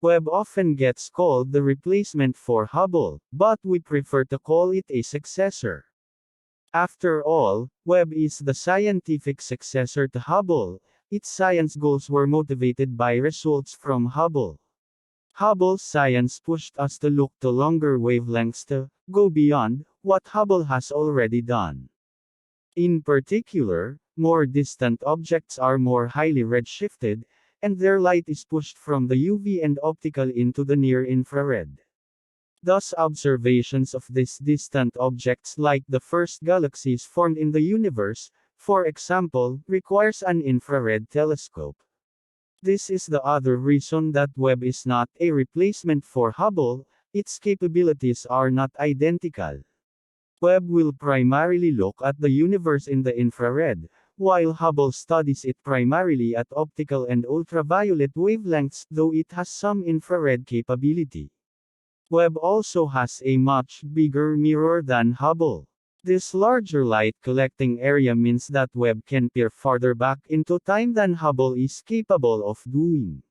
WEBB often gets called the replacement for Hubble, but we prefer to call it a successor. After all, WEBB is the scientific successor to Hubble. Its science goals were motivated by results from Hubble. Hubble's science pushed us to look to longer wavelengths to go beyond what Hubble has already done. In particular, more distant objects are more highly redshifted, and their light is pushed from the UV and optical into the near-infrared. Thus observations of these distant objects like the first galaxies formed in the universe, for example, requires an infrared telescope. This is the other reason that WEBB is not a replacement for Hubble. Its capabilities are not identical. WEBB will primarily look at the universe in the infrared, while Hubble studies it primarily at optical and ultraviolet wavelengths, though it has some infrared capability. WEBB also has a much bigger mirror than Hubble. This larger light collecting area means that WEBB can peer farther back into time than Hubble is capable of doing.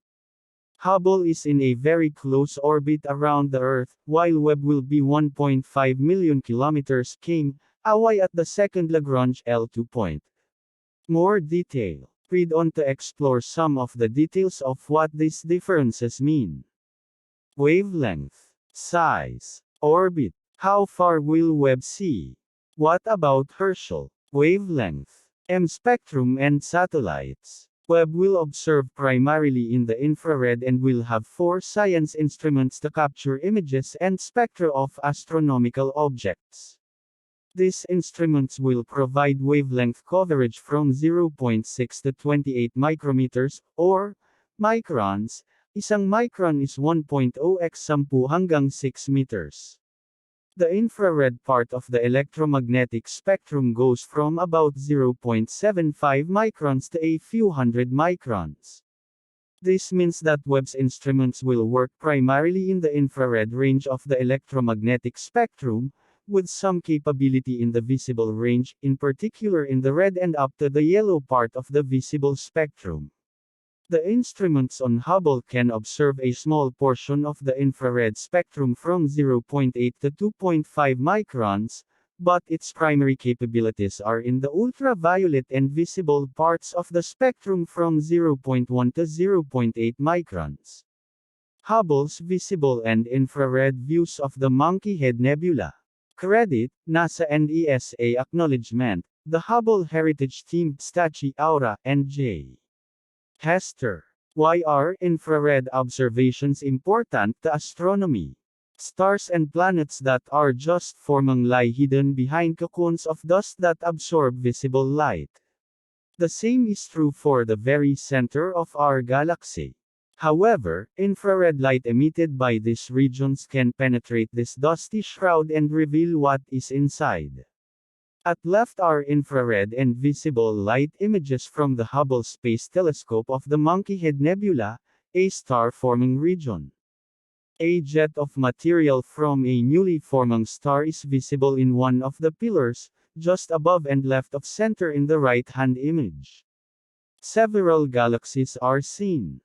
Hubble is in a very close orbit around the Earth, while WEBB will be 1.5 million kilometers km away at the second Lagrange L2 point. More detail. Read on to explore some of the details of what these differences mean. Wavelength, size, orbit. How far will WEBB see? What about Herschel? Wavelength, M spectrum and satellites. WEBB will observe primarily in the infrared and will have 4 science instruments to capture images and spectra of astronomical objects. These instruments will provide wavelength coverage from 0.6 to 28 micrometers, or microns. Isang micron is 1.0x 10 hanggang 6 meters. The infrared part of the electromagnetic spectrum goes from about 0.75 microns to a few hundred microns. This means that WEBB's instruments will work primarily in the infrared range of the electromagnetic spectrum, with some capability in the visible range, in particular in the red and up to the yellow part of the visible spectrum. The instruments on Hubble can observe a small portion of the infrared spectrum from 0.8 to 2.5 microns, but its primary capabilities are in the ultraviolet and visible parts of the spectrum from 0.1 to 0.8 microns. Hubble's visible and infrared views of the Monkey Head Nebula. Credit, NASA and ESA acknowledgement, the Hubble Heritage Team, Stachy Aura, and J. Hester. Why are infrared observations important to astronomy? Stars and planets that are just forming lie hidden behind cocoons of dust that absorb visible light. The same is true for the very center of our galaxy. However, infrared light emitted by these regions can penetrate this dusty shroud and reveal what is inside. At left are infrared and visible light images from the Hubble Space Telescope of the Monkey Head Nebula, a star-forming region. A jet of material from a newly forming star is visible in one of the pillars, just above and left of center in the right-hand image. Several galaxies are seen.